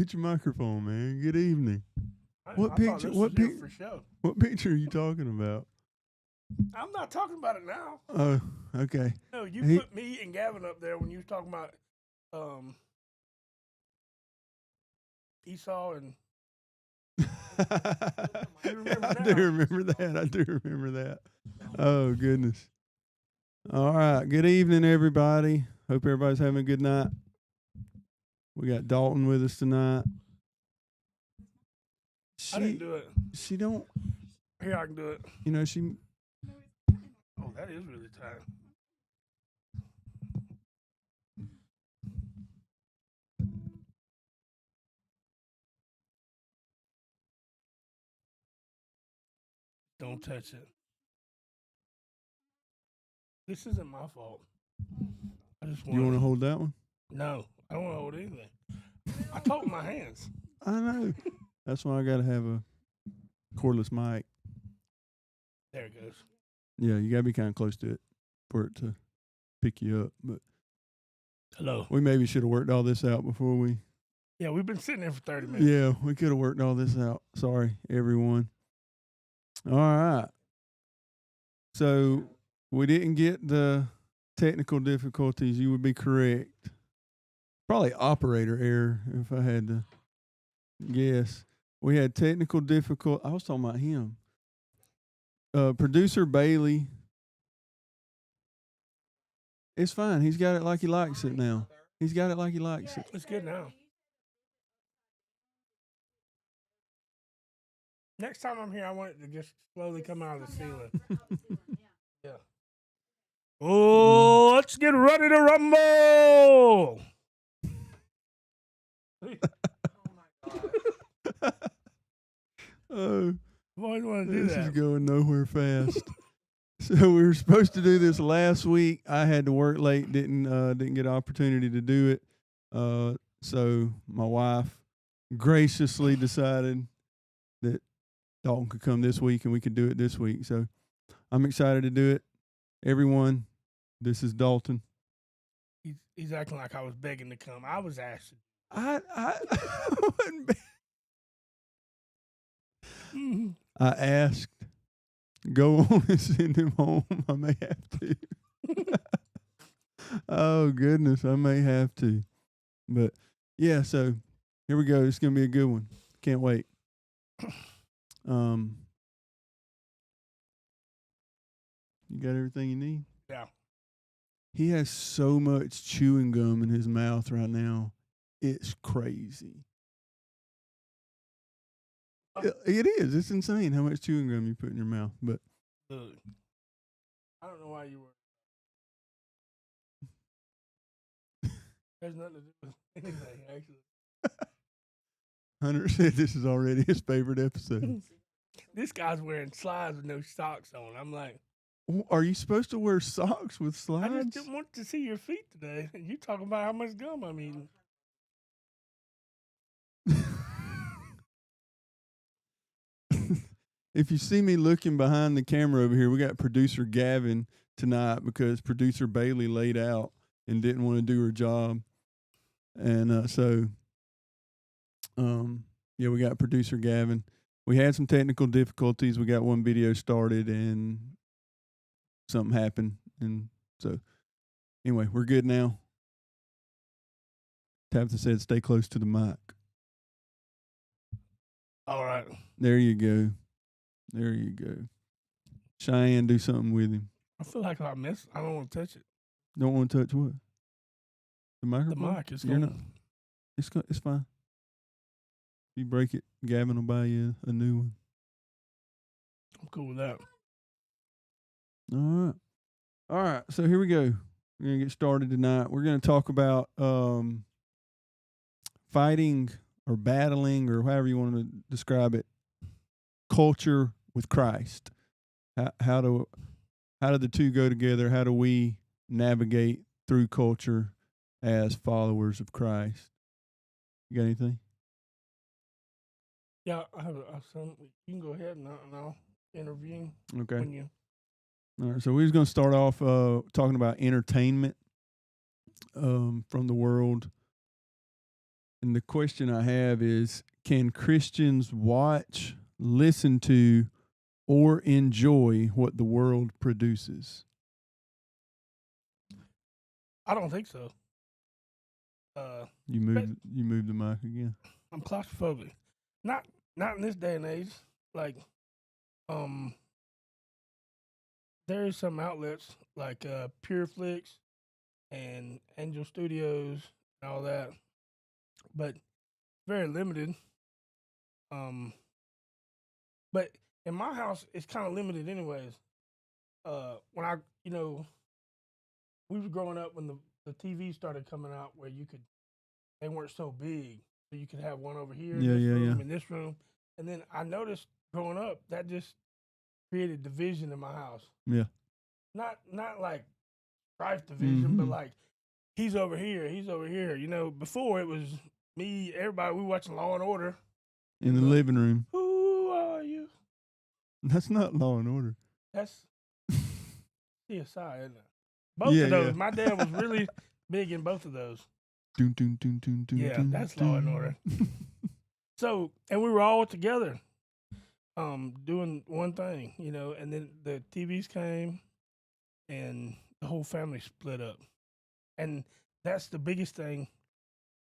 Get your microphone, man. Good evening. What I thought picture? this What was here pic? for show. What picture are you talking about? I'm not talking about it now. Oh, okay. No, you He, put me and Gavin up there when you was talking about um, Esau and you remember I now. do remember that. I do remember that. Oh goodness. All right. Good evening, everybody. Hope everybody's having a good night. We got Dalton with us tonight. I didn't do it. She don't. Here, I can do it. You know, she. Oh, that is really tight. Don't touch it. This isn't my fault. I just want. You want to hold that one? No, I don't want to hold anything. I talk with my hands. I know. That's why I got to have a cordless mic. There it goes. Yeah, you got to be kind of close to it for it to pick you up. But hello. We maybe should have worked all this out before we. Yeah, we've been sitting there for 30 minutes. Yeah, we could have worked all this out. Sorry, everyone. All right. So we didn't get the technical difficulties. You would be correct. Probably operator error, if I had to guess. We had technical difficult. I was talking about him. Producer Bailey. It's fine. He's got it like he likes it now. He's got it like he likes it. It's good now. Next time I'm here, I want it to just slowly come out of the ceiling. Yeah. Oh, let's get ready to rumble! Oh, Why do you want to do this that? is going nowhere fast. So we were supposed to do this last week. I had to work late, didn't get an opportunity to do it. So my wife graciously decided that Dalton could come this week and we could do it this week. So I'm excited to do it. Everyone, this is Dalton. He's acting like I was begging to come. I was asking. I wasn't I asked, go on and send him home. I may have to. Oh, goodness, I may have to. But, yeah, so here we go. It's going to be a good one. Can't wait. You got everything you need? Yeah. He has so much chewing gum in his mouth right now. It's crazy. It is. It's insane how much chewing gum you put in your mouth. But Look, I don't know why you were. There's nothing to do with anything, actually. Hunter said this is already his favorite episode. This guy's wearing slides with no socks on. I'm like, Are you supposed to wear socks with I slides? just didn't want to see your feet today. You talking about how much gum I'm eating. If you see me looking behind the camera over here, we got producer Gavin tonight because producer Bailey laid out and didn't want to do her job. And yeah, we got producer Gavin. We had some technical difficulties. We got one video started and something happened. And so anyway, we're good now. Tabitha said stay close to the mic. All right. There you go. There you go. Cheyenne, do something with him. I feel like I missed. I don't want to touch it. Don't want to touch what? The The microphone? mic is You're going. not. It's fine. If you break it, Gavin will buy you a new one. I'm cool with that. All right. So here we go. We're going to get started tonight. We're going to talk about fighting or battling or however you want to describe it, culture with Christ. How do the two go together? How do we navigate through culture as followers of Christ? You got anything? Yeah, I have some. You can go ahead and I'll intervene Okay. when you. All right. So we're just going to start off talking about entertainment from the world. And the question I have is, can Christians watch, listen to, or enjoy what the world produces? I don't think so. You but moved the mic again. I'm claustrophobic. Not in this day and age. Like, there is some outlets like PureFlix and Angel Studios and all that, but very limited. But in my house, it's kind of limited, anyways. When we were growing up when the TV started coming out, where they weren't so big, so you could have one over here in this room, in this room, and then I noticed growing up that just created division in my house. Yeah. Not like strife division, but like he's over here. Before it was me, everybody. We watching Law and Order in the living room. Who are you? That's not Law and Order. That's CSI, isn't it? Both of those. Yeah. My dad was really big in both of those. Yeah, that's Law and Order. So, and we were all together, doing one thing, and then the TVs came, and the whole family split up, and that's the biggest thing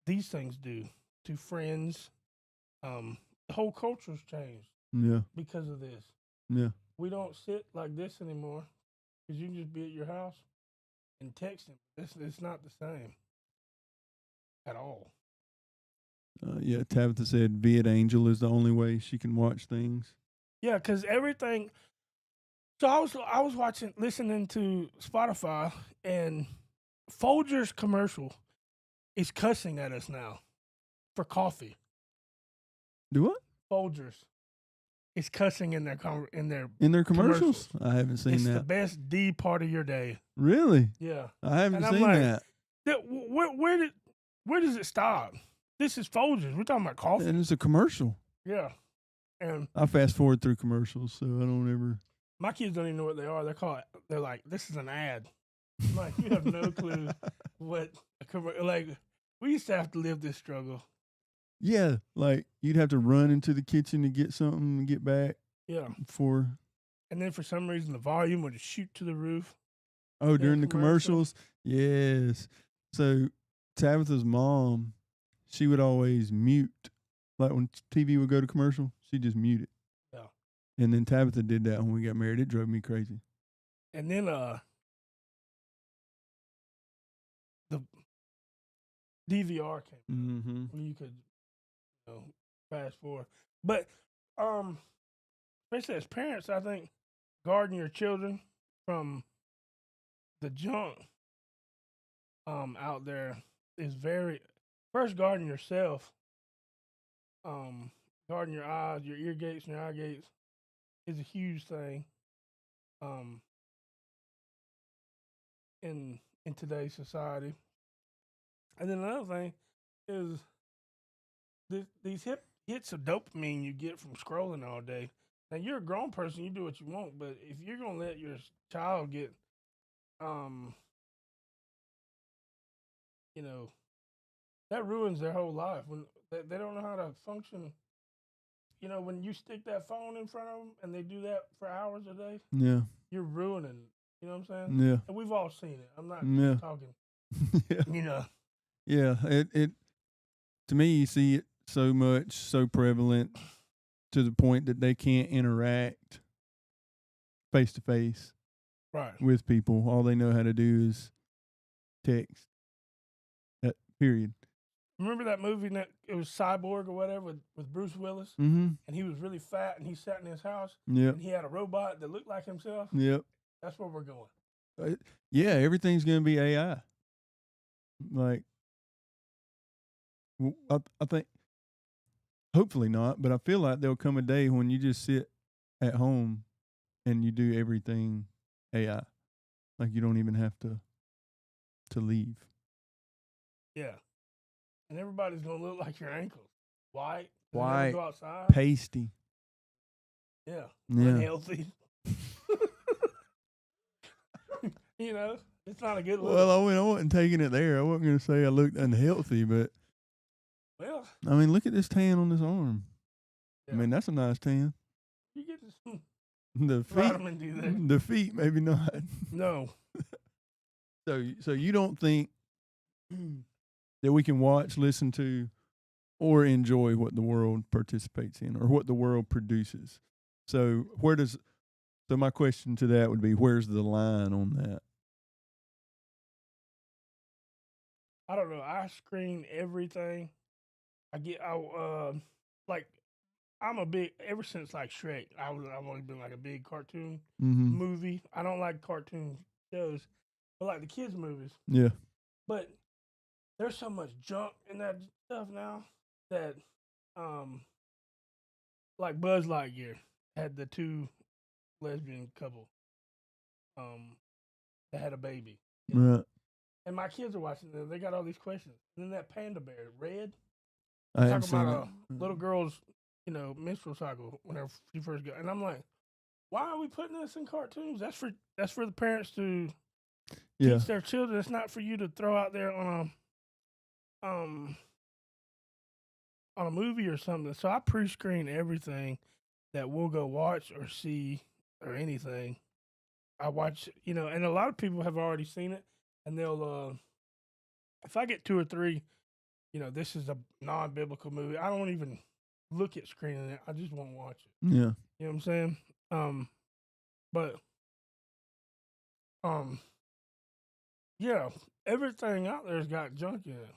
these things do to friends. The whole culture's changed. Yeah. Because of this. Yeah. We don't sit like this anymore, because you can just be at your house and text him. It's not the same at all. Yeah, Tabitha said Viet Angel is the only way she can watch things. Yeah, because everything. So I was listening to Spotify, and Folgers commercial is cussing at us now for coffee. Do what? Folgers is cussing in their commercials. I haven't seen that. It's the best D part of your day. Really? Yeah, I haven't seen that. Where does it stop? This is Folgers. We're talking about coffee. And it's a commercial. Yeah. And I fast forward through commercials, so I don't ever. My kids don't even know what they are. They're like, this is an ad. I'm like, you have no clue what a commercial. Like, we used to have to live this struggle. Yeah, like you'd have to run into the kitchen to get something and get back. Yeah. And then for some reason the volume would shoot to the roof. Oh, during the commercials? Yes. So Tabitha's mom, she would always mute. Like when TV would go to commercial, she'd just mute it. Yeah. And then Tabitha did that when we got married. It drove me crazy. And then the DVR came where you could fast forward. But especially as parents, I think guarding your children from the junk out there is first guarding yourself. Guarding your eyes, your ear gates, and your eye gates is a huge thing. In today's society. And then another thing is these hits of dopamine you get from scrolling all day. Now you're a grown person, you do what you want, but if you're gonna let your child get, that ruins their whole life. When they don't know how to function. When you stick that phone in front of them and they do that for hours a day, yeah, you're ruining. You know what I'm saying? Yeah. And we've all seen it. I'm not talking. Yeah. Yeah. It to me, you see it so much, so prevalent to the point that they can't interact face to face with people. All they know how to do is text. Period. Remember that movie that it was Cyborg or whatever with Bruce Willis? Mm-hmm. And he was really fat and he sat in his house. Yep. And he had a robot that looked like himself. Yep. That's where we're going. Yeah, everything's going to be AI. Like, I think, hopefully not, but I feel like there'll come a day when you just sit at home and you do everything AI. Like you don't even have to leave. Yeah. And everybody's going to look like your ankles. White. Go outside. Pasty. Yeah. Unhealthy. It's not a good look. Well, I wasn't taking it there. I wasn't going to say I looked unhealthy, but Well, I mean, look at this tan on his arm. yeah. I mean, that's a nice tan. You get some The feet, vitamin D there. the feet, maybe not. No. So you don't think that we can watch, listen to, or enjoy what the world participates in or what the world produces? So my question to that would be, where's the line on that? I don't know. I screen everything. Like I'm a big ever since like Shrek. I've always been like a big cartoon movie. I don't like cartoon shows, but like the kids movies. Yeah. But there's so much junk in that stuff now that like Buzz Lightyear had the two lesbian couple that had a baby. Right. And my kids are watching them. They got all these questions. And then that panda bear, Red. I haven't Talking seen about it. a little girl's, menstrual cycle whenever she first got. And I'm like, why are we putting this in cartoons? That's for the parents to teach their children. It's not for you to throw out there on a movie or something. So I pre-screen everything that we'll go watch or see or anything. I watch, and a lot of people have already seen it, and they'll if I get two or three, this is a non-biblical movie, I don't even look at screening it. I just won't watch it. Yeah. You know what I'm saying? But yeah, everything out there's got junk in it.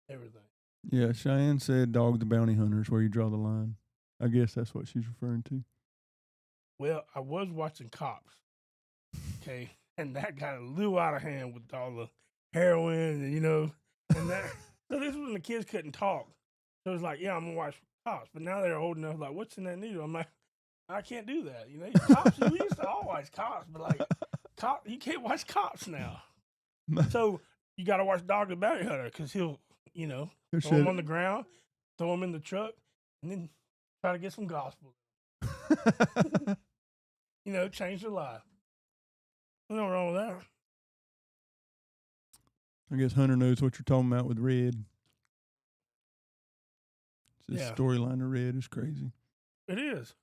Everything. Yeah, Cheyenne said Dog the Bounty Hunter is where you draw the line. I guess that's what she's referring to. Well, I was watching Cops, okay, and that got a little out of hand with all the heroin and that. So this was when the kids couldn't talk. So it was like, yeah, I'm gonna watch Cops, but now they're old enough. Like, what's in that needle? I'm like, I can't do that. Cops. We used to all watch Cops, but like, you can't watch Cops now. So you got to watch Dog the Bounty Hunter because he'll throw him on the ground, throw him in the truck, and then try to get some gospel. Change their life. There's nothing wrong with that. I guess Hunter knows what you're talking about with Red. The storyline of Red is crazy. It is.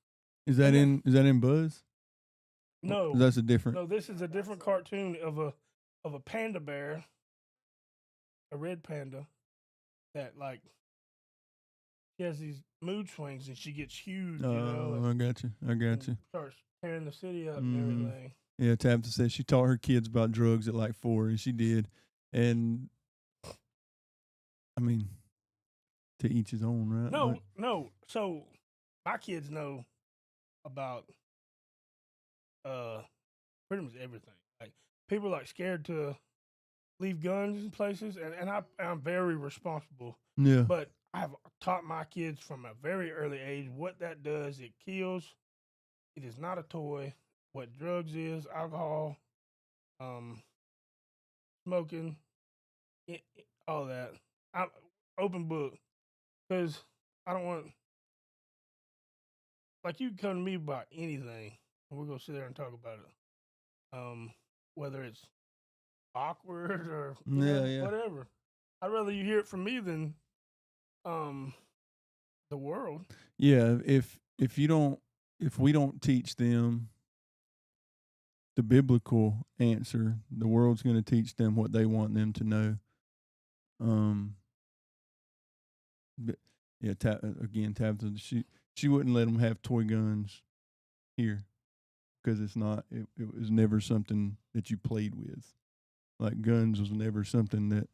Is that in Buzz? No, that's a different. No, this is a different cartoon of a panda bear, a red panda, that like she has these mood swings and she gets huge. I got you. Starts tearing the city up and everything. Yeah, Tabitha said she taught her kids about drugs at like 4, and she did. And I mean, to each his own, right? No. So my kids know about pretty much everything. Like people are like scared to leave guns in places, and I'm very responsible. Yeah. But I've taught my kids from a very early age what that does. It kills. It is not a toy. What drugs is, alcohol, smoking, all that. I'm open book because I don't want. Like you can come to me about anything, and we're gonna sit there and talk about it. Whether it's awkward or whatever. I'd rather you hear it from me than the world. Yeah, if we don't teach them the biblical answer, the world's going to teach them what they want them to know. But yeah, Tabitha, she wouldn't let them have toy guns here because it's not. It was never something that you played with. Like guns was never something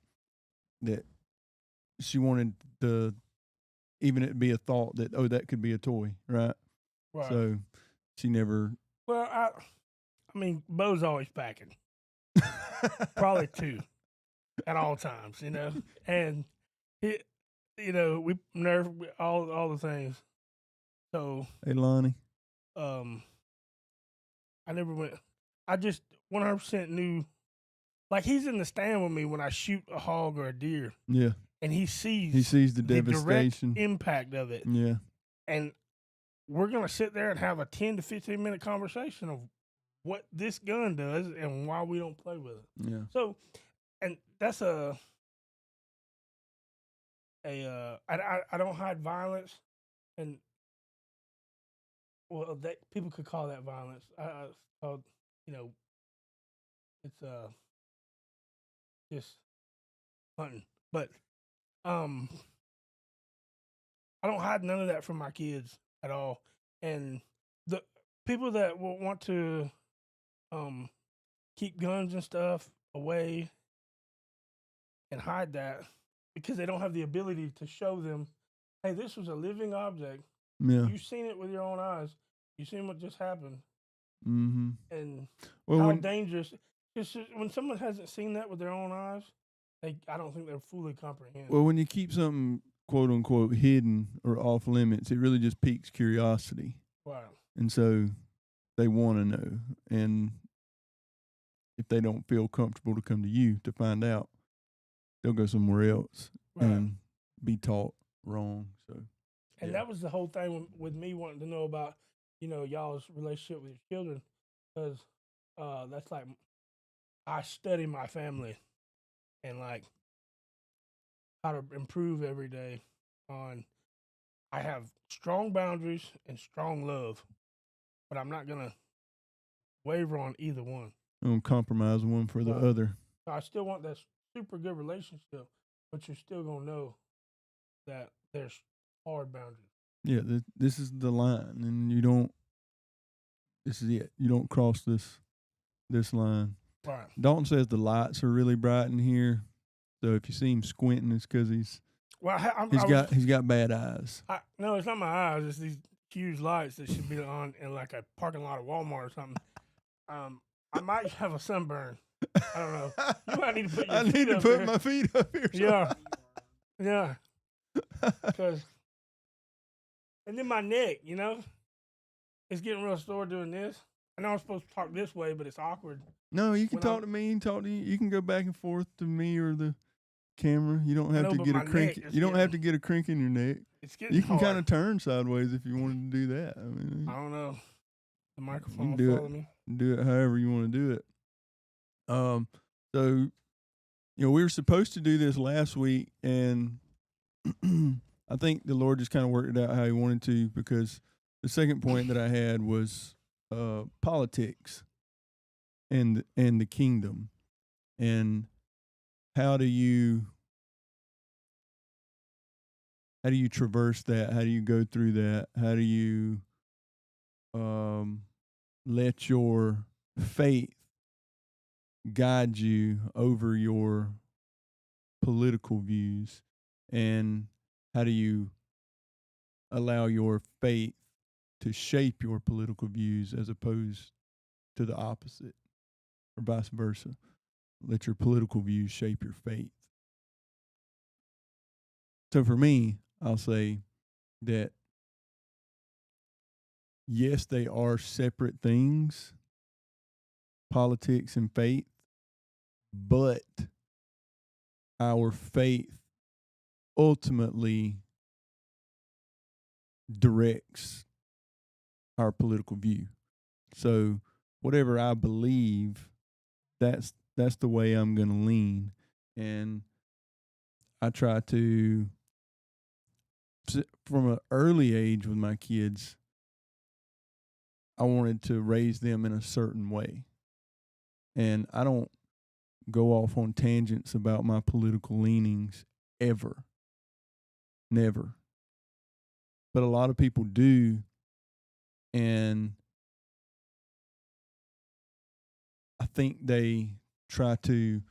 that she wanted to even it be a thought that that could be a toy, right? Right. So she never. Well, I mean, Bo's always packing. Probably 2 at all times, and it, we nerve all the things. So hey, Lonnie. I never went. I just 100% knew. Like he's in the stand with me when I shoot a hog or a deer. Yeah. And he sees the devastation, direct impact of it. Yeah. And we're gonna sit there and have a 10 to 15-minute conversation of what this gun does and why we don't play with it. Yeah. So, and that's I don't hide violence, and well, people could call that violence. Called, you know, it's just hunting, but um, I don't hide none of that from my kids at all. And the people that will want to um keep guns and stuff away and hide that because they don't have the ability to show them, hey, this was a living object. Yeah. You've seen it with your own eyes. You've seen what just happened. Mm-hmm. And how dangerous. Just when someone hasn't seen that with their own eyes, I don't think they're fully comprehend. Well, when you keep something quote unquote hidden or off limits, it really just piques curiosity. Wow. And so they want to know. And if they don't feel comfortable to come to you to find out, they'll go somewhere else and be taught wrong. So, and that was the whole thing with me wanting to know about, y'all's relationship with your children, because that's like I study my family and like how to improve every day. I have strong boundaries and strong love, but I'm not gonna waver on either one. Don't compromise one for the other. So I still want that super good relationship, but you're still gonna know that there's hard boundaries. Yeah, this is the line, and you don't. This is it. You don't cross this line. Right. Dalton says the lights are really bright in here, so if you see him squinting, it's because he's got bad eyes. No, it's not my eyes. It's these huge lights that should be on in like a parking lot of Walmart or something. I might have a sunburn. I don't know. You might need to put your feet up here. My feet up here. Yeah. Yeah. Because, and then my neck, it's getting real sore doing this. I know I'm supposed to talk this way, but it's awkward. No, you can talk to me and talk to you. You can go back and forth to me or the camera. You don't have to get a crink. You don't have to get a crink in your neck. It's getting You can kind of turn sideways if you wanted to do that. I mean, I don't know. The microphone will follow me. Do it however you want to do it. So, we were supposed to do this last week, and I think the Lord just kind of worked it out how He wanted to, because the second point that I had was politics and the kingdom, and how do you traverse that? How do you go through that? How do you let your faith guide you over your political views, and how do you allow your faith to shape your political views as opposed to the opposite, or vice versa? Let your political views shape your faith. So for me, I'll say that yes, they are separate things, politics and faith, but our faith ultimately directs our political view. So whatever I believe, that's the way I'm going to lean. And I try to, from an early age with my kids, I wanted to raise them in a certain way. And I don't go off on tangents about my political leanings ever. Never. But a lot of people do. And I think they try to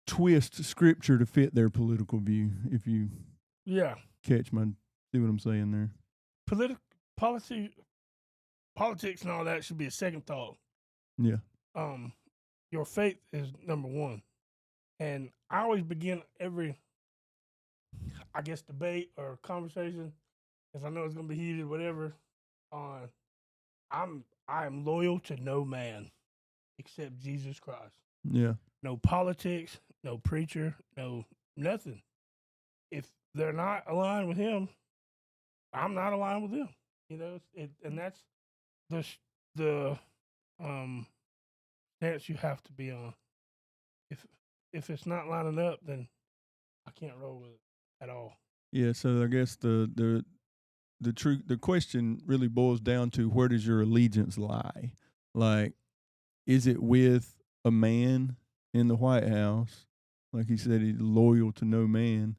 twist scripture to fit their political view, if you see what I'm saying there. Politics and all that should be a second thought. Yeah. Your faith is number one. And I always begin every, debate or conversation, if I know it's going to be heated, whatever, on I am loyal to no man except Jesus Christ. Yeah. No politics, no preacher, no nothing. If they're not aligned with him, I'm not aligned with them. And that's the stance you have to be on. If it's not lining up, then I can't roll with it. at all. Yeah, so I guess the question really boils down to, where does your allegiance lie? Like, is it with a man in the White House? Like he said, he's loyal to no man.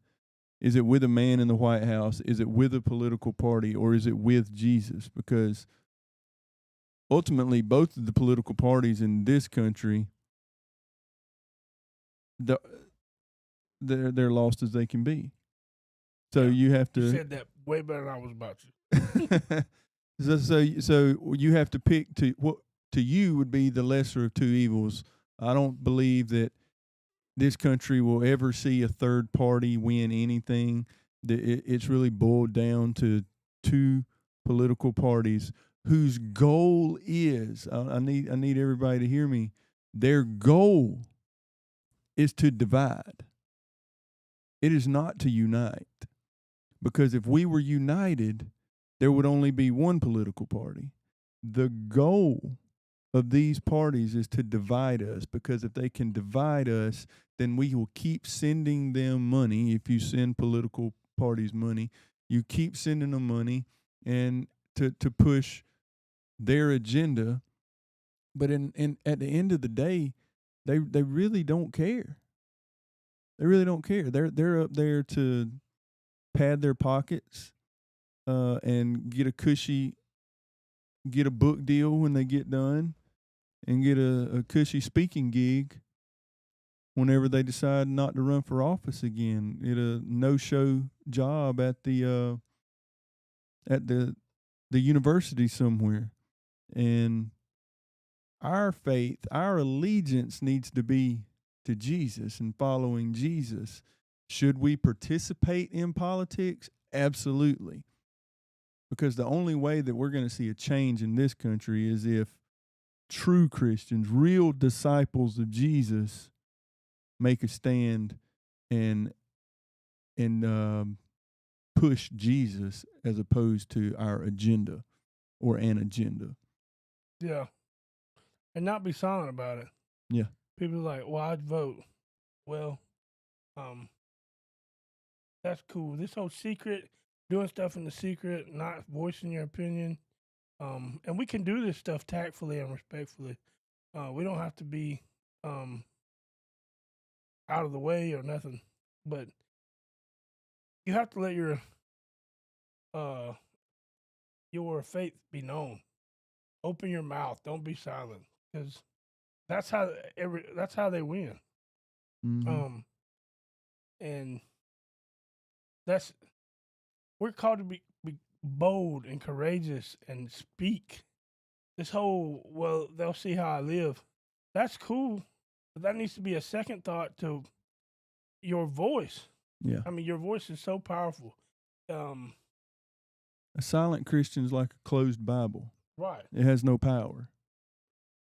Is it with a man in the White House? Is it with a political party, or is it with Jesus? Because ultimately, both of the political parties in this country, they're lost as they can be. So you have to. You said that way better than I was about to. so you have to pick what to you would be the lesser of two evils. I don't believe that this country will ever see a third party win anything. It's really boiled down to two political parties whose goal is, I need everybody to hear me, their goal is to divide. It is not to unite. Because if we were united, there would only be one political party. The goal of these parties is to divide us, because if they can divide us, then we will keep sending them money. If you send political parties money, you keep sending them money and to push their agenda. But in at the end of the day, they really don't care. They really don't care. They're up there to pad their pockets and get a book deal when they get done, and get a cushy speaking gig whenever they decide not to run for office again. Get a no-show job at the university somewhere. And our faith, our allegiance needs to be to Jesus and following Jesus. Should we participate in politics? Absolutely. Because the only way that we're going to see a change in this country is if true Christians, real disciples of Jesus, make a stand and push Jesus as opposed to our agenda or an agenda. Yeah. And not be silent about it. Yeah. People are like, well, I'd vote. Well, that's cool. This whole secret, doing stuff in the secret, not voicing your opinion. And we can do this stuff tactfully and respectfully. We don't have to be out of the way or nothing. But you have to let your faith be known. Open your mouth. Don't be silent, because that's how they win. Mm-hmm. And we're called to be bold and courageous and speak. This whole, well, they'll see how I live. That's cool, but that needs to be a second thought to your voice. Yeah. I mean, your voice is so powerful. A silent Christian is like a closed Bible. Right. It has no power.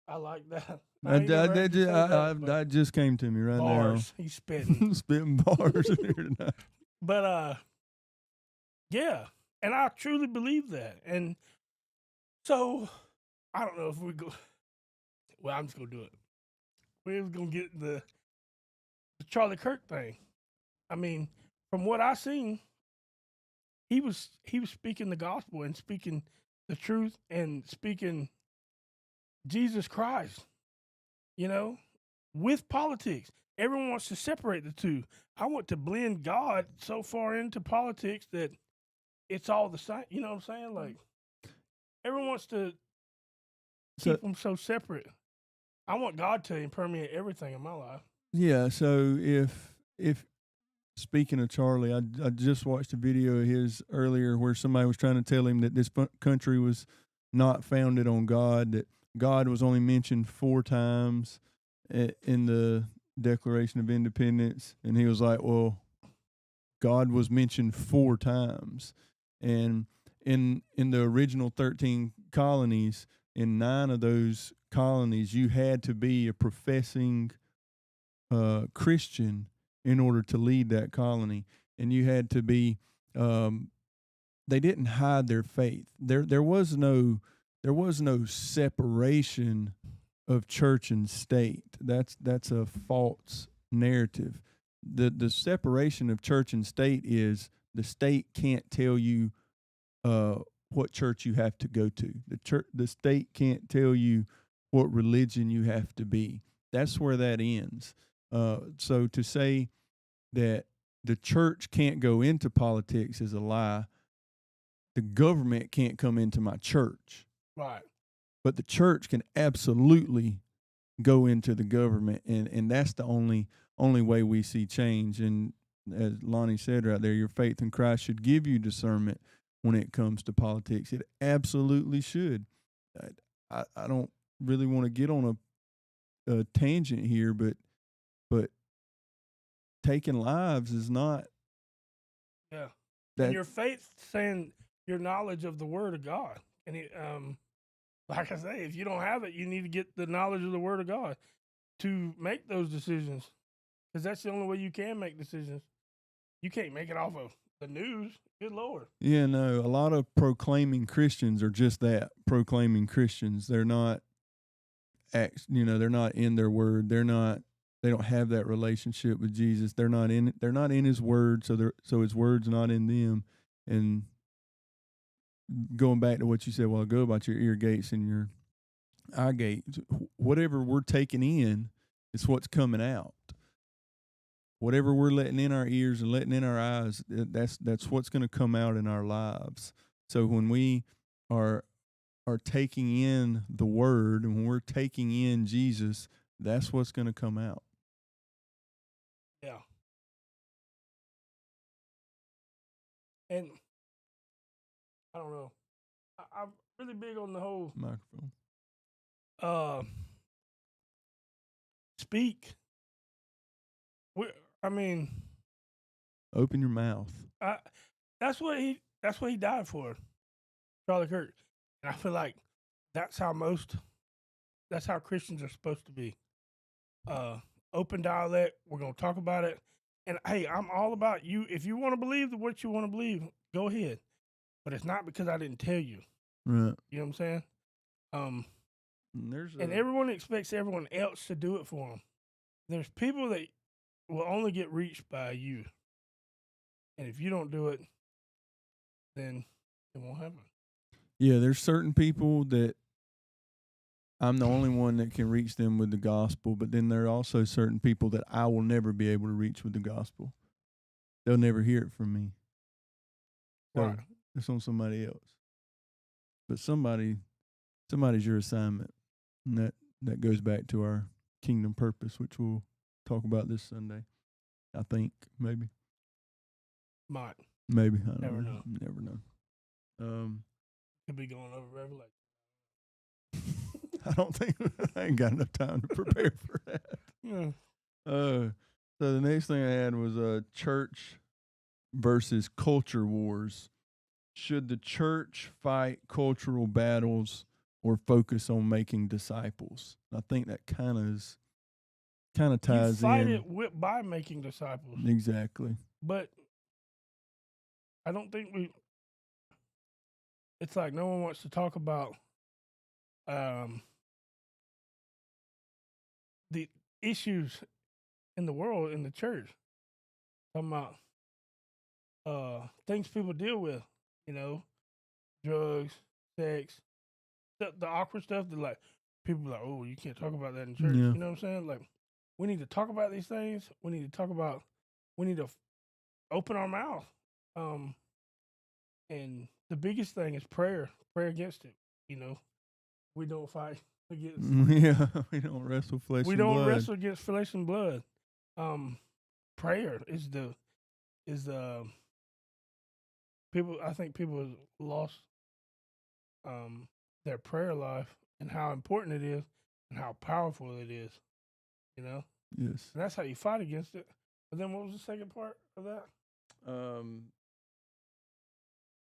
I like that. That just came to me right bars. now. He's spitting. Spitting bars in here tonight. But, yeah. And I truly believe that. And so, I don't know if we go. Well, I'm just going to do it. We're going to get the Charlie Kirk thing. I mean, from what I seen, he was speaking the gospel and speaking the truth and speaking Jesus Christ, with politics. Everyone wants to separate the two. I want to blend God so far into politics that it's all the same. You know what I'm saying? Like, everyone wants to keep them so separate. I want God to permeate everything in my life. Yeah, so if speaking of Charlie, I just watched a video of his earlier where somebody was trying to tell him that this country was not founded on God, that God was only mentioned 4 times in the Declaration of Independence, and he was like, well, God was mentioned 4 times. And in the original 13 colonies, in 9 of those colonies, you had to be a professing Christian in order to lead that colony, and you had to be. They didn't hide their faith. There was no separation of church and state. That's a false narrative. the separation of church and state is the state can't tell you what church you have to go to. The state can't tell you what religion you have to be. That's where that ends. So to say that the church can't go into politics is a lie. The government can't come into my church. Right. But the church can absolutely go into the government, and that's the only way we see change. And as Lonnie said right there, your faith in Christ should give you discernment when it comes to politics. It absolutely should. I don't really want to get on a tangent here, but taking lives is not. Yeah. And your faith saying your knowledge of the Word of God. And it, like I say, if you don't have it, you need to get the knowledge of the Word of God to make those decisions, because that's the only way you can make decisions. You can't make it off of the news. Good Lord. Yeah, no, a lot of proclaiming Christians are just that, proclaiming Christians. They're not, they're not in their word. They don't have that relationship with Jesus. They're not in his word, so his word's not in them. And going back to what you said a while ago about your ear gates and your eye gates, whatever we're taking in is what's coming out. Whatever we're letting in our ears and letting in our eyes, that's what's going to come out in our lives. So when we are taking in the word and when we're taking in Jesus, that's what's going to come out. Yeah. And I don't know. I'm really big on the whole microphone. Speak. Open your mouth. That's what he died for, Charlie Kirk. And I feel like that's how Christians are supposed to be. Open dialect. We're gonna talk about it. And hey, I'm all about you. If you want to believe what you want to believe, go ahead. But it's not because I didn't tell you. Right. You know what I'm saying? And everyone expects everyone else to do it for them. There's people that will only get reached by you. And if you don't do it, then it won't happen. Yeah, there's certain people that I'm the only one that can reach them with the gospel, but then there are also certain people that I will never be able to reach with the gospel. They'll never hear it from me. So right. It's on somebody else. But somebody's your assignment. And that goes back to our kingdom purpose, which we'll talk about this Sunday. I think, maybe. Might. Maybe. I don't Never know. Never know. Could be going over Revelation. I don't think I ain't got enough time to prepare for that. Yeah. So the next thing I had was church versus culture wars. Should the church fight cultural battles or focus on making disciples? I think that kind of ties you fight in. it by making disciples. Exactly. But I don't think it's like no one wants to talk about the issues in the world, in the church. Talking about things people deal with, drugs, sex, the awkward stuff that like people are like, oh, you can't talk about that in church. Yeah. You know what I'm saying? Like, we need to talk about these things. We need to open our mouth. And the biggest thing is prayer. Pray against it. We don't fight against. Yeah, we don't wrestle flesh and blood. We don't wrestle against flesh and blood. Prayer is people. I think people have lost their prayer life and how important it is and how powerful it is. Yes. And that's how you fight against it. But then, what was the second part of that?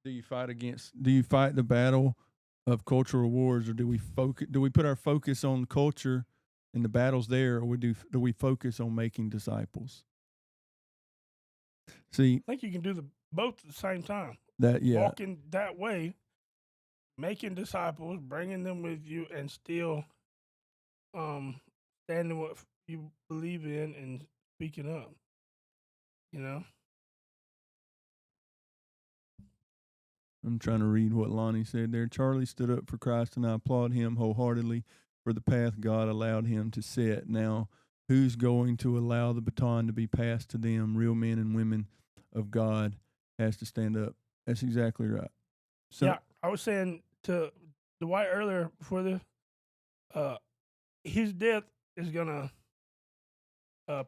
Do you fight the battle of cultural wars, or do we put our focus on culture and the battles there, or do we focus on making disciples? See, I think you can do both at the same time. Walking that way, making disciples, bringing them with you, and still standing what you believe in and speaking up. You know. I'm trying to read what Lonnie said there. Charlie stood up for Christ, and I applaud him wholeheartedly for the path God allowed him to set. Now, who's going to allow the baton to be passed to them? Real men and women of God has to stand up. That's exactly right. So, yeah, I was saying to Dwight earlier before this, his death is gonna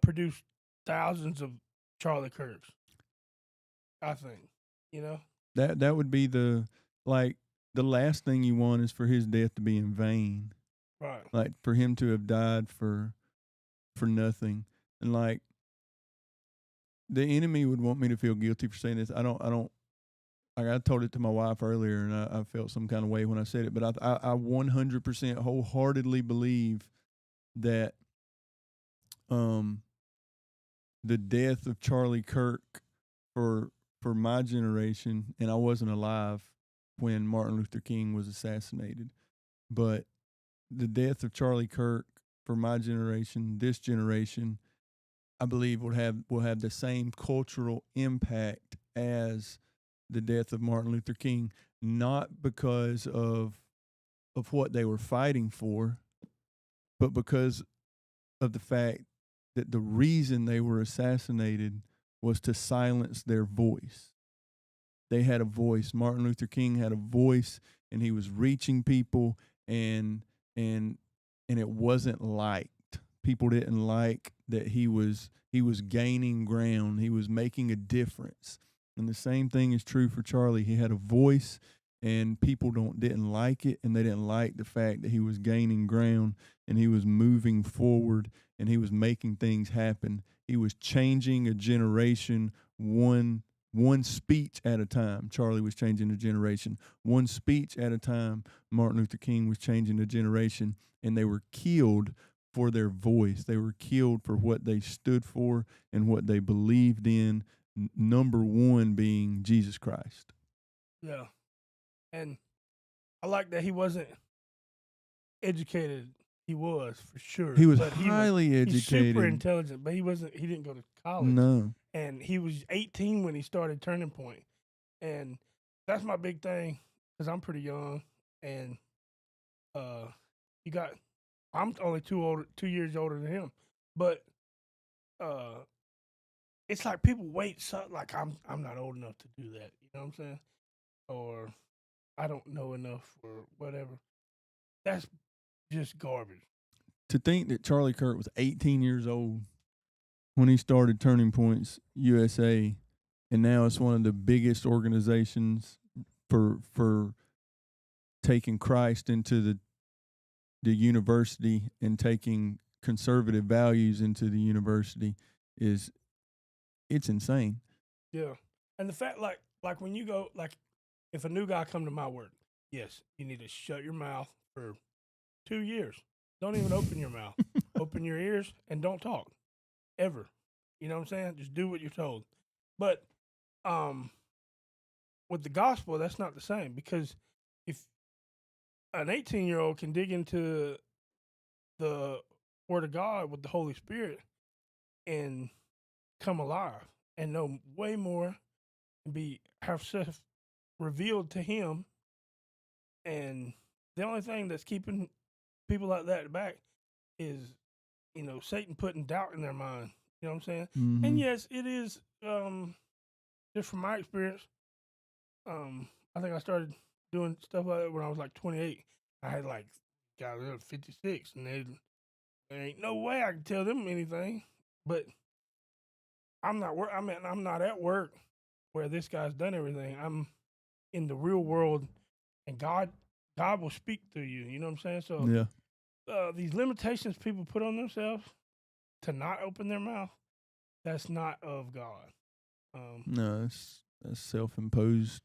produce thousands of Charlie Kirks. I think, you know. that would be the last thing you want is for his death to be in vain. Right. Like for him to have died for nothing. And like the enemy would want me to feel guilty for saying this. I don't like I told it to my wife earlier and I felt some kind of way when I said it, but I 100% wholeheartedly believe that the death of Charlie Kirk for my generation, and I wasn't alive when Martin Luther King was assassinated, but the death of Charlie Kirk for my generation, this generation, I believe will have the same cultural impact as the death of Martin Luther King, not because of what they were fighting for, but because of the fact that the reason they were assassinated was to silence their voice. They had a voice. Martin Luther King had a voice, and he was reaching people, and and it wasn't liked. People didn't like that he was gaining ground. He was making a difference. And the same thing is true for Charlie. He had a voice, and people didn't like it, and they didn't like the fact that he was gaining ground and he was moving forward and he was making things happen. He was changing a generation one speech at a time. Charlie was changing a generation. One speech at a time, Martin Luther King was changing a generation, and they were killed for their voice. They were killed for what they stood for and what they believed in, number one being Jesus Christ. Yeah. And I like that he wasn't educated. He was, for sure. He was highly educated. He's super intelligent, but he didn't go to college. No. And he was 18 when he started Turning Point. And that's my big thing, because I'm pretty young. And I'm only 2 years older than him. But it's like people wait, so like I'm not old enough to do that. You know what I'm saying? Or I don't know enough or whatever. That's just garbage. To think that Charlie Kirk was 18 years old when he started Turning Points USA, and now it's one of the biggest organizations for taking Christ into the university and taking conservative values into the university it's insane. Yeah. And the fact like when you go, like if a new guy come to my work, yes, you need to shut your mouth for 2 years. Don't even open your mouth. Open your ears and don't talk ever. You know what I'm saying? Just do what you're told. But with the gospel, that's not the same, because if an 18-year-old can dig into the Word of God with the Holy Spirit and come alive and know way more and have stuff revealed to him, and the only thing that's keeping people like that back is, Satan putting doubt in their mind. You know what I'm saying? Mm-hmm. And yes, it is. Just from my experience, I think I started doing stuff like that when I was like 28. I had like guys that were 56, and there ain't no way I can tell them anything. But I'm not. I'm not at work where this guy's done everything. I'm in the real world, and God will speak through you. You know what I'm saying? So yeah, these limitations people put on themselves to not open their mouth, that's not of God. No, that's self-imposed.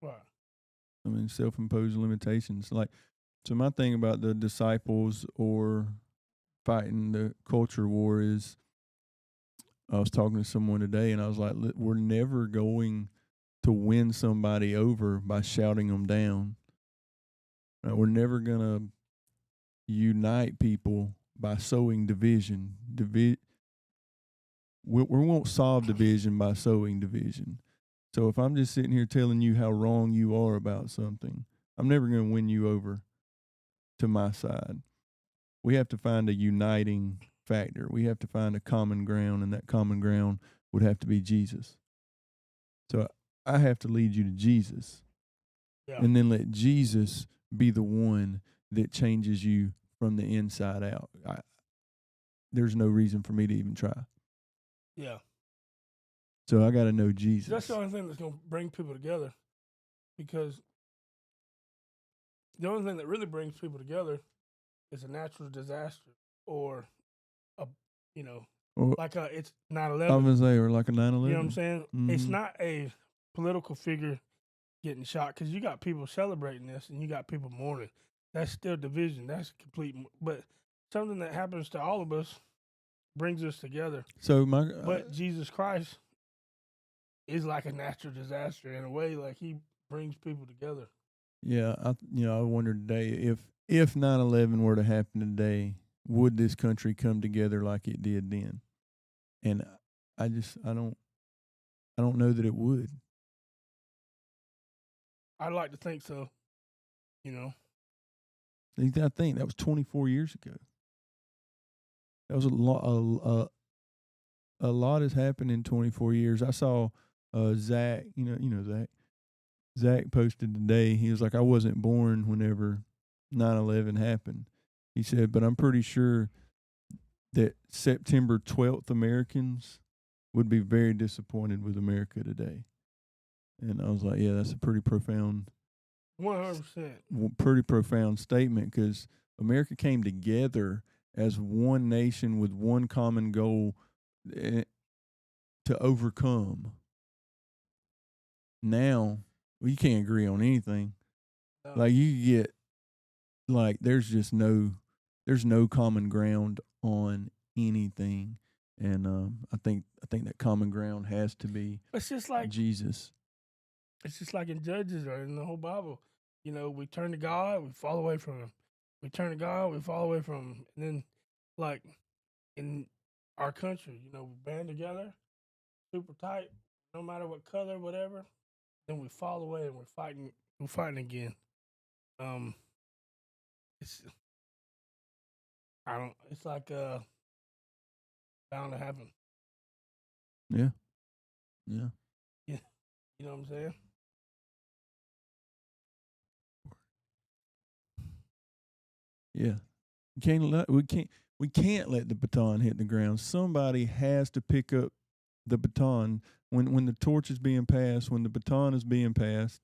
Right. I mean, self-imposed limitations. Like, so my thing about the disciples or fighting the culture war is, I was talking to someone today, and I was like, we're never going to win somebody over by shouting them down. We're never going to unite people by sowing division. we won't solve division by sowing division. So if I'm just sitting here telling you how wrong you are about something, I'm never going to win you over to my side. We have to find a uniting factor. We have to find a common ground, and that common ground would have to be Jesus. So I have to lead you to Jesus, and then let Jesus be the one that changes you from the inside out. There's no reason for me to even try. Yeah. So I got to know Jesus. That's the only thing that's going to bring people together, because the only thing that really brings people together is a natural disaster or a, it's 9/11. I was going to say, or like a 9/11. You know what I'm saying? Mm-hmm. It's not a political figure getting shot, because you got people celebrating this and you got people mourning. That's still division. That's complete. But something that happens to all of us brings us together. So but Jesus Christ is like a natural disaster in a way. Like, he brings people together. Yeah, I wonder today if 9/11 were to happen today, would this country come together like it did then? And I don't know that it would. I'd like to think so. I think that was 24 years ago. That was a lot. A lot has happened in 24 years. I saw Zach. Zach. Zach posted today. He was like, I wasn't born whenever 9/11 happened. He said, but I'm pretty sure that September 12th Americans would be very disappointed with America today. And I was like, yeah, that's a pretty profound 100%. Pretty profound statement, because America came together as one nation with one common goal to overcome. Now, you can't agree on anything. No. Like, you get, like, there's no common ground on anything. And I think that common ground has to be it's just like Jesus. It's just like in Judges or in the whole Bible. We turn to God, we fall away from him. We turn to God, we fall away from him. And then, like, in our country, we band together, super tight, no matter what color, whatever. Then we fall away and we're fighting again. It's like bound to happen. Yeah. Yeah. You know what I'm saying? Yeah. We can't let the baton hit the ground. Somebody has to pick up the baton when the torch is being passed, when the baton is being passed.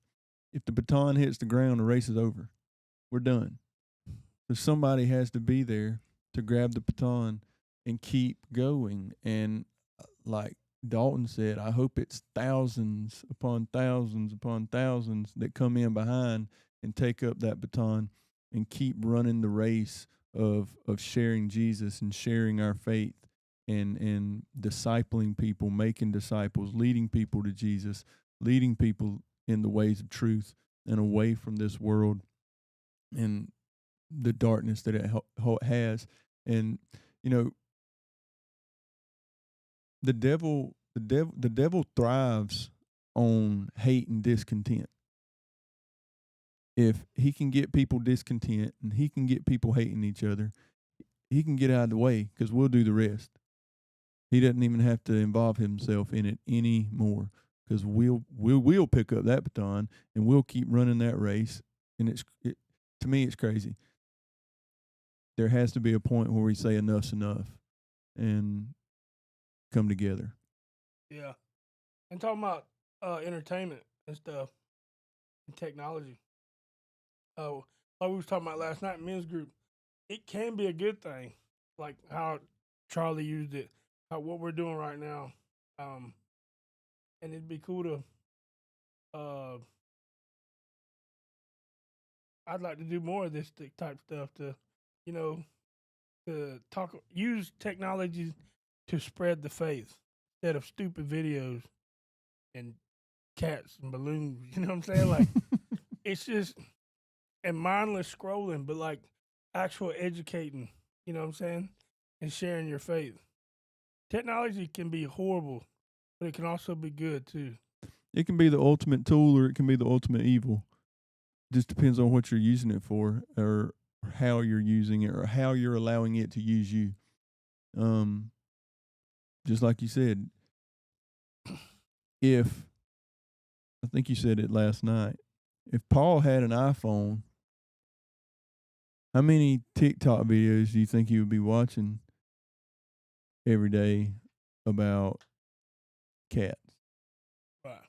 If the baton hits the ground, the race is over. We're done. So somebody has to be there to grab the baton and keep going. And like Dalton said, I hope it's thousands upon thousands upon thousands that come in behind and take up that baton and keep running the race of sharing Jesus and sharing our faith and discipling people, making disciples, leading people to Jesus, leading people in the ways of truth and away from this world and the darkness that it has. And the devil thrives on hate and discontent. If he can get people discontent and he can get people hating each other, he can get out of the way, because we'll do the rest. He doesn't even have to involve himself in it anymore, because we'll pick up that baton and we'll keep running that race. And to me, it's crazy. There has to be a point where we say enough's enough and come together. Yeah. And talking about entertainment and stuff and technology. Like we was talking about last night in men's group, it can be a good thing, like how Charlie used it, what we're doing right now. And it'd be cool to I'd like to do more of this type stuff to use technology to spread the faith instead of stupid videos and cats and balloons. You know what I'm saying? Like, it's just and mindless scrolling, but like actual educating. You know what I'm saying? And sharing your faith. technology can be horrible, but it can also be good too. It can be the ultimate tool or it can be the ultimate evil. Just depends on what you're using it for or how you're using it or how you're allowing it to use you. Just like you said, if I think you said it last night, if Paul had an iPhone, how many TikTok videos do you think he would be watching every day about cats? Right.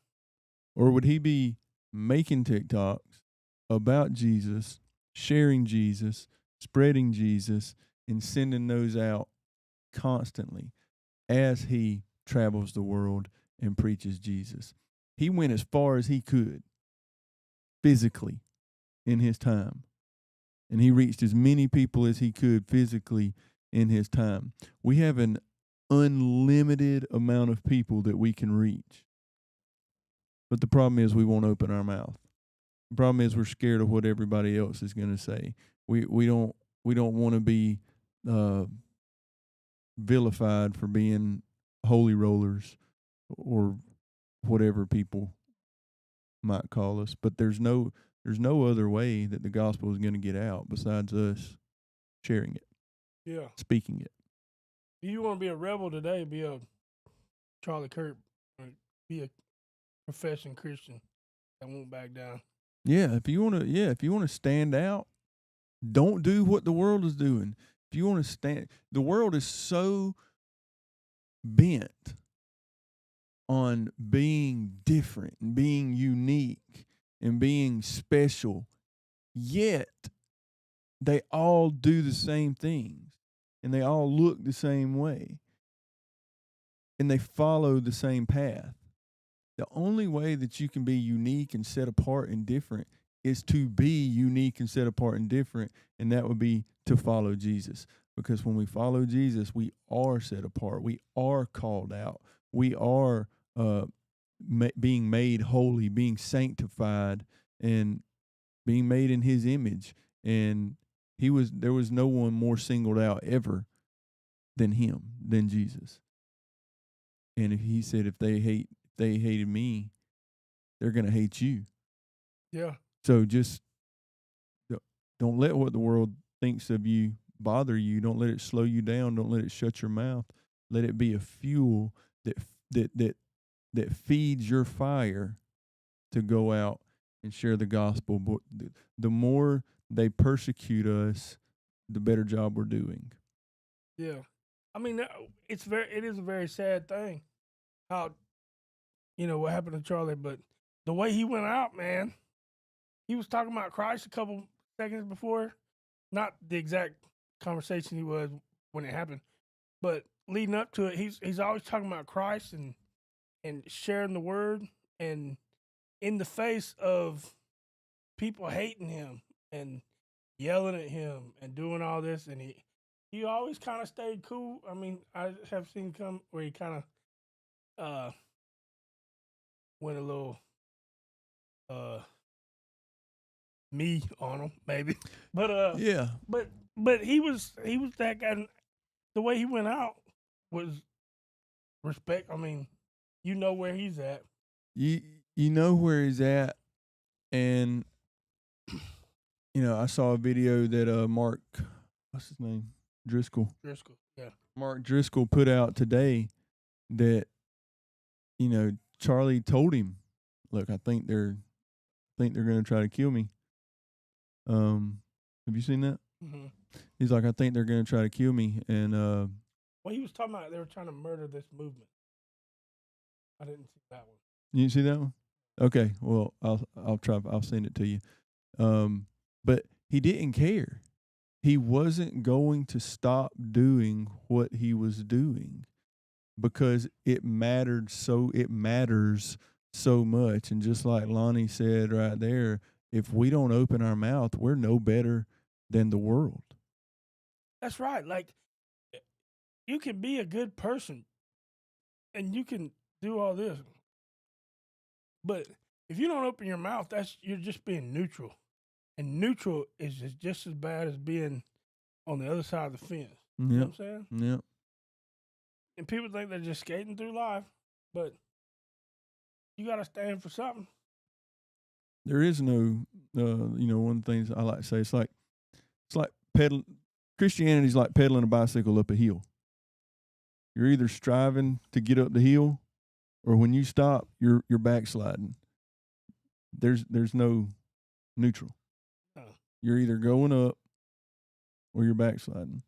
Or would he be making TikToks about Jesus, sharing Jesus, spreading Jesus, and sending those out constantly as he travels the world and preaches Jesus? He went as far as he could physically in his time, and he reached as many people as he could physically in his time. We have an unlimited amount of people that we can reach. But the problem is we won't open our mouth. The problem is we're scared of what everybody else is going to say. We don't want to be vilified for being holy rollers or whatever people might call us. But there's no other way that the gospel is going to get out besides us sharing it. Yeah. Speaking it. If you want to be a rebel today, be a Charlie Kirk, or be a professing Christian that won't back down. Yeah, if you want to stand out, don't do what the world is doing. If you want to stand, the world is so bent on being different and being unique and being special, yet they all do the same things and they all look the same way and they follow the same path. The only way that you can be unique and set apart and different is to be unique and set apart and different, and that would be to follow Jesus. Because when we follow Jesus, we are set apart. We are called out. We are being made holy, being sanctified, and being made in His image. And there was no one more singled out ever than Him, than Jesus. And if He said, if they hated me, they're going to hate you. Yeah. So just don't let what the world thinks of you bother you. Don't let it slow you down. Don't let it shut your mouth. Let it be a fuel that feeds your fire to go out and share the gospel. But the more they persecute us, the better job we're doing. Yeah. I mean, it is a very sad thing how, what happened to Charlie, but the way he went out, man, he was talking about Christ a couple seconds before, not the exact conversation he was when it happened, but leading up to it, he's always talking about Christ and sharing the word, and in the face of people hating him and yelling at him and doing all this, and he always kind of stayed cool. I mean, I have seen come where he kind of went a little me on him, maybe. But yeah. But he was that guy. The way he went out was respect. I mean, you know where he's at. You know where he's at, and I saw a video that Mark, what's his name, Driscoll, yeah. Mark Driscoll put out today that Charlie told him, "Look, I think they're going to try to kill me." Have you seen that? Mm-hmm. He's like, "I think they're going to try to kill me," and well, he was talking about they were trying to murder this movement. I didn't see that one. You didn't see that one? Okay, well, I'll send it to you. But he didn't care. He wasn't going to stop doing what he was doing because it matters so much. And just like Lonnie said right there, if we don't open our mouth, we're no better than the world. That's right. Like, you can be a good person and you can do all this, but if you don't open your mouth, you're just being neutral. And neutral is just as bad as being on the other side of the fence. You know what I'm saying? Yeah. And people think they're just skating through life, but you got to stand for something. There is no, one of the things I like to say, it's like pedaling. Christianity's like pedaling a bicycle up a hill. You're either striving to get up the hill, or when you stop, you're backsliding. There's no neutral. You're either going up or you're backsliding.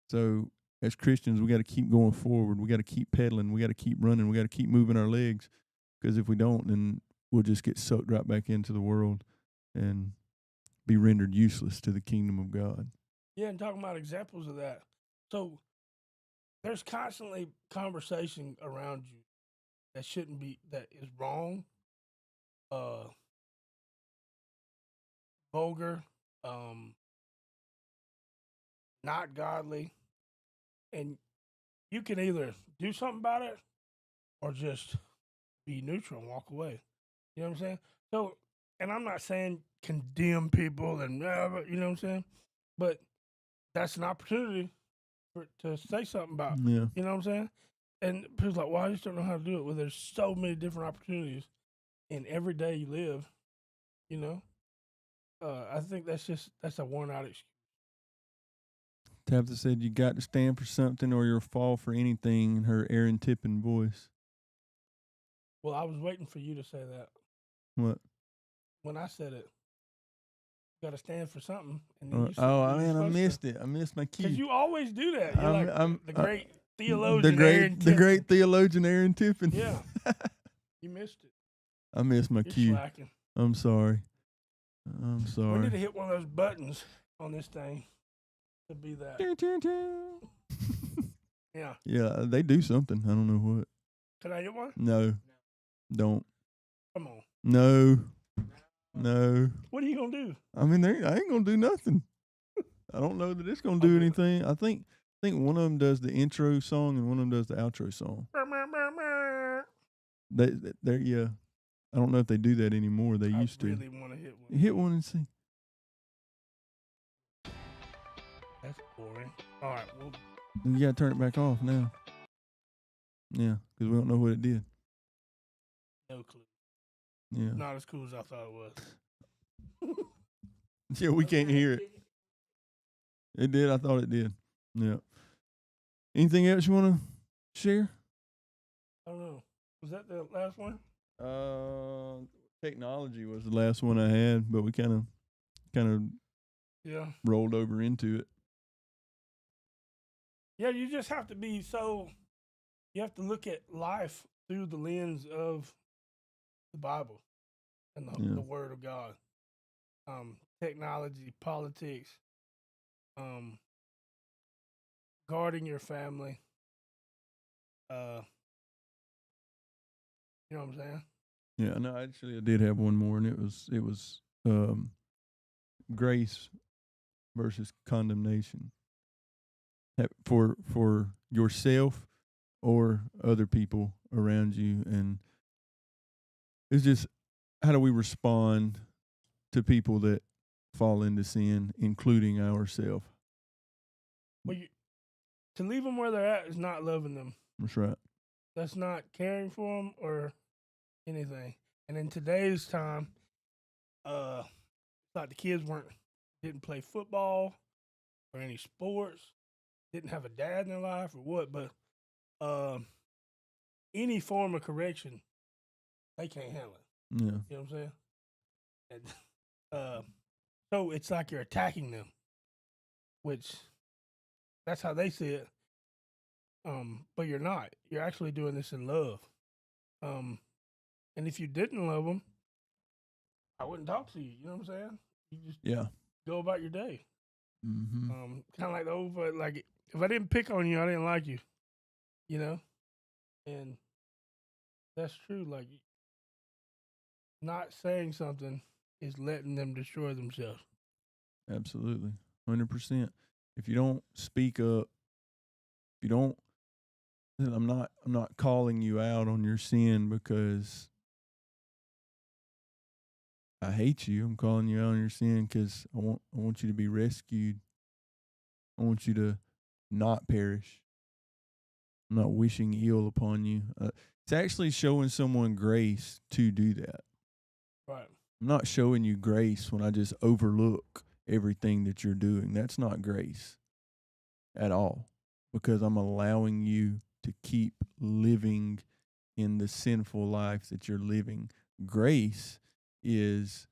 So as Christians, we got to keep going forward. We got to keep pedaling. We got to keep running. We got to keep moving our legs, because if we don't, then we'll just get sucked right back into the world and be rendered useless to the kingdom of God. Yeah, and talking about examples of that. So there's constantly conversation around you that shouldn't be, that is wrong, vulgar, not godly, and you can either do something about it or just be neutral and walk away. You know what I'm saying? So, and I'm not saying condemn people and, you know what I'm saying? But that's an opportunity to say something about. Yeah. You know what I'm saying? And people's like, well, I just don't know how to do it. Well, there's so many different opportunities in every day you live, you know? I think that's a worn out excuse. Tabitha said, you got to stand for something or you'll fall for anything, in her Aaron Tippin voice. Well, I was waiting for you to say that. What? When I said it, you got to stand for something. And then I missed it. I missed my cue. Because you always do that. You're I'm the great theologian Aaron Tippin. The great theologian Aaron Tippin. Yeah. You missed it. I missed my cue. Slacking. I'm sorry. We need to hit one of those buttons on this thing to be that. Yeah. Yeah, they do something. I don't know what. Can I get one? No. Don't. Come on. No. What are you going to do? I mean, I ain't going to do nothing. I don't know that it's going to do anything. I think one of them does the intro song and one of them does the outro song. They're yeah. I don't know if they do that anymore. They used to. I really want to hit one. Hit one and see. That's boring. All right. Well, you got to turn it back off now. Yeah, because we don't know what it did. No clue. Yeah. Not as cool as I thought it was. Yeah, we can't hear it. It did. I thought it did. Yeah. Anything else you want to share? I don't know. Was that the last one? Technology was the last one I had, but we kind of rolled over into it. Yeah, you just have to be you have to look at life through the lens of the Bible and the Word of God. Technology, politics, guarding your family. You know what I'm saying? Yeah, no, actually I did have one more, and it was grace versus condemnation. For yourself or other people around you, and it's just, how do we respond to people that fall into sin, including ourselves? Well, to leave them where they're at is not loving them. That's right. That's not caring for them or anything. And in today's time, like the kids didn't play football or any sports, didn't have a dad in their life or what, but any form of correction, they can't handle it. Yeah. You know what I'm saying? And, so it's like you're attacking them, which that's how they see it. But you're not. You're actually doing this in love. And if you didn't love them, I wouldn't talk to you. You know what I'm saying? You just go about your day. Mm-hmm. Kind of like the old, like, if I didn't pick on you, I didn't like you. You know? And that's true. Like, not saying something is letting them destroy themselves. Absolutely. 100%. If you don't speak up, then I'm not calling you out on your sin because I hate you. I'm calling you out on your sin because I want you to be rescued. I want you to not perish. I'm not wishing ill upon you. It's actually showing someone grace to do that. Right. I'm not showing you grace when I just overlook everything that you're doing. That's not grace at all, because I'm allowing you to keep living in the sinful life that you're living. Grace is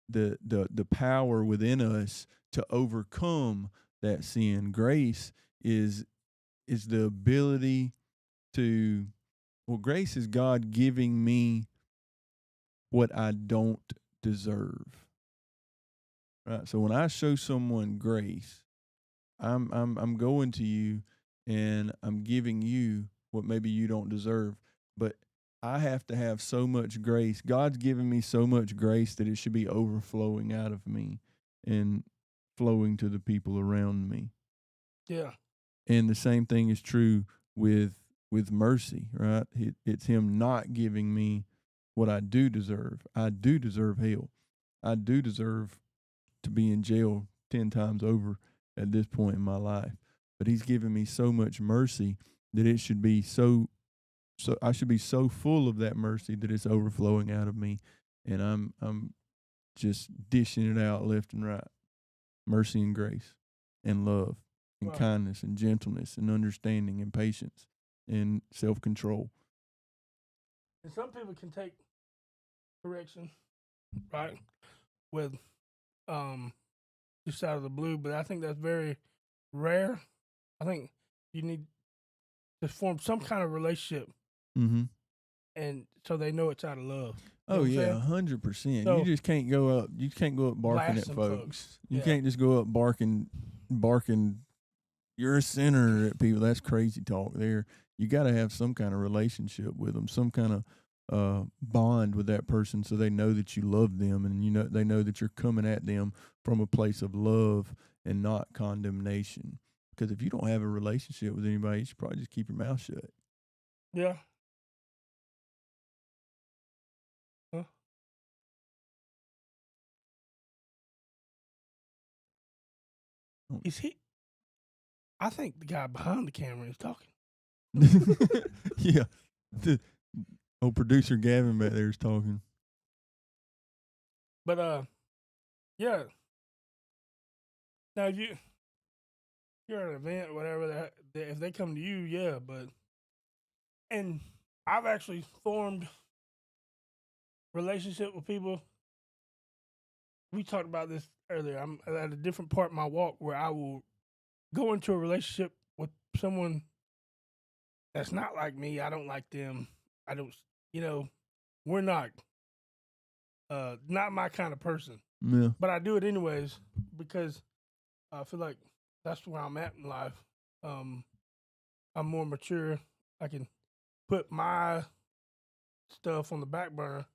the power within us to overcome that sin. Grace is the ability to, well, grace is God giving me what I don't deserve. Right? So when I show someone grace, I'm going to you and I'm giving you what maybe you don't deserve, but I have to have so much grace. God's given me so much grace that it should be overflowing out of me and flowing to the people around me. Yeah. And the same thing is true with mercy, right? It's him not giving me what I do deserve. I do deserve hell. I do deserve to be in jail 10 times over at this point in my life. But he's given me so much mercy that it should be so I should be so full of that mercy that it's overflowing out of me, and I'm just dishing it out left and right. Mercy and grace and love and Right. kindness and gentleness and understanding and patience and self-control. And some people can take correction, right, with just out of the blue, but I think that's very rare. I think you need to form some kind of relationship, Mm-hmm. and so they know it's out of love. You know yeah, 100%. So, you just can't go up. You can't go up barking at folks. You can't just go up barking. You're a sinner at people. That's crazy talk. There, you got to have some kind of relationship with them, some kind of bond with that person, so they know that you love them, and they know that you're coming at them from a place of love and not condemnation. Because if you don't have a relationship with anybody, you should probably just keep your mouth shut. Yeah. Huh? Is he? I think the guy behind the camera is talking. Yeah. The old producer Gavin back there is talking. But yeah. Now you're at an event or whatever, if they come to you, yeah, and I've actually formed relationship with people. We talked about this earlier. I'm at a different part of my walk where I will go into a relationship with someone that's not like me. I don't like them. I don't, we're not my kind of person. Yeah. But I do it anyways because I feel like that's where I'm at in life. I'm more mature. I can put my stuff on the back burner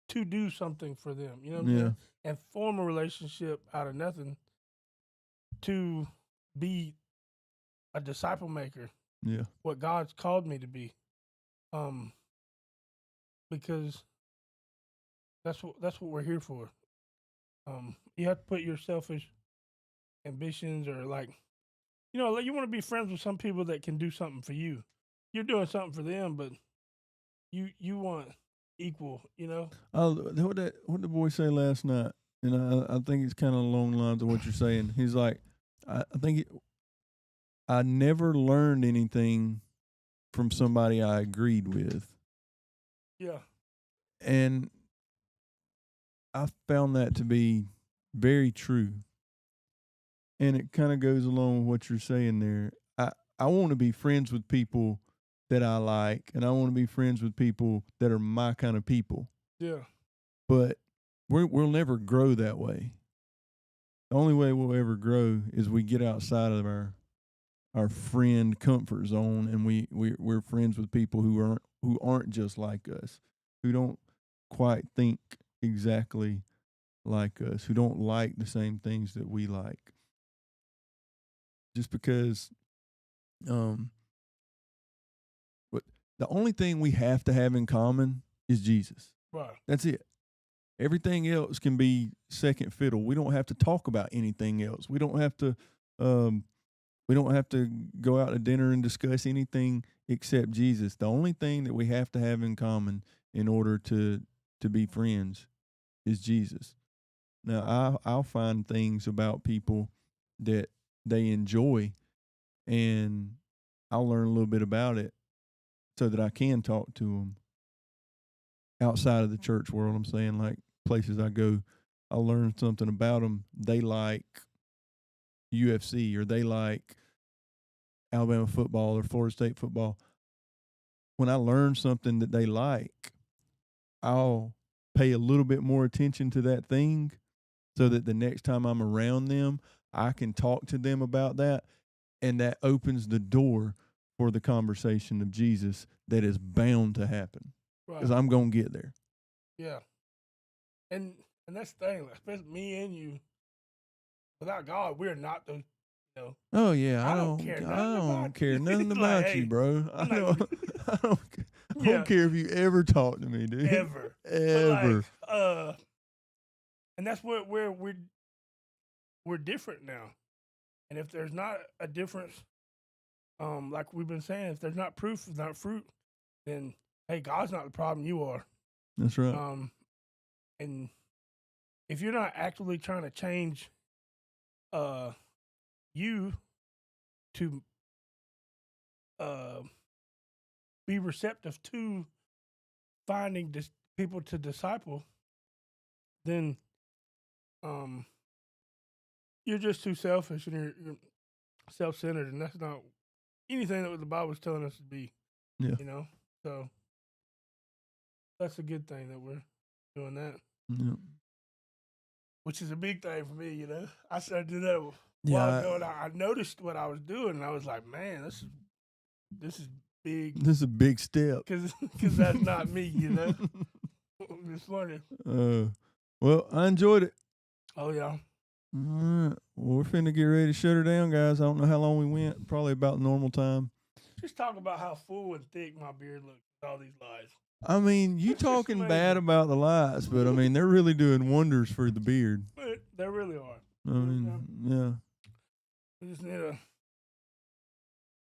to do something for them. You know what I'm saying? And form a relationship out of nothing to be a disciple maker. Yeah. What God's called me to be. Because that's what we're here for. You have to put your selfish ambitions or you want to be friends with some people that can do something for you. You're doing something for them, but you want equal, What the boy say last night? And I think it's kind of along the lines of what you're saying. He's like, I think I never learned anything from somebody I agreed with. Yeah. And I found that to be very true. And it kind of goes along with what you're saying there. I want to be friends with people that I like, and I want to be friends with people that are my kind of people. Yeah. But we'll never grow that way. The only way we'll ever grow is we get outside of our friend comfort zone, and we're friends with people who aren't just like us, who don't quite think exactly like us, who don't like the same things that we like. Just because but the only thing we have to have in common is Jesus. Right. That's it. Everything else can be second fiddle. We don't have to talk about anything else. We don't have to We don't have to go out to dinner and discuss anything except Jesus. The only thing that we have to have in common in order to be friends is Jesus. Now, I'll find things about people that they enjoy, and I'll learn a little bit about it so that I can talk to them outside of the church world. I'm saying, like, places I go, I'll learn something about them. They like UFC, or they like Alabama football or Florida State football. When I learn something that they like, I'll pay a little bit more attention to that thing so that the next time I'm around them, I can talk to them about that. And that opens the door for the conversation of Jesus that is bound to happen. Because I'm going to get there. Yeah. And that's the thing, especially me and you, without God, we're not the, Oh yeah, I don't care nothing about like, you, bro. I don't care if you ever talk to me, dude. Ever. Ever. Like, and that's where we're different now. And if there's not a difference, like we've been saying, if there's not proof, it's not fruit, then hey, God's not the problem, you are. That's right. And if you're not actively trying to change you to be receptive to finding people to disciple, then you're just too selfish and you're self-centered, and that's not anything that the Bible is telling us to be. Yeah. So that's a good thing that we're doing that. Yeah. Which is a big thing for me, I started doing that a while ago, and I noticed what I was doing, and I was like, man, this is big. This is a big step. Because that's not me, It's funny. Well, I enjoyed it. Oh, yeah. All right. Well, we're finna get ready to shut her down, guys. I don't know how long we went. Probably about normal time. Just talk about how full and thick my beard looks with all these lies. I mean, you talking bad about the lights, but I mean, they're really doing wonders for the beard. They really are. I mean, yeah. We just need I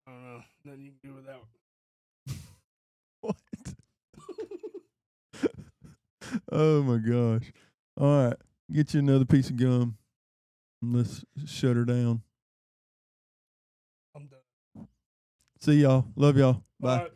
don't know, nothing you can do without. What? Oh my gosh. All right. Get you another piece of gum. And let's shut her down. I'm done. See y'all. Love y'all. Bye.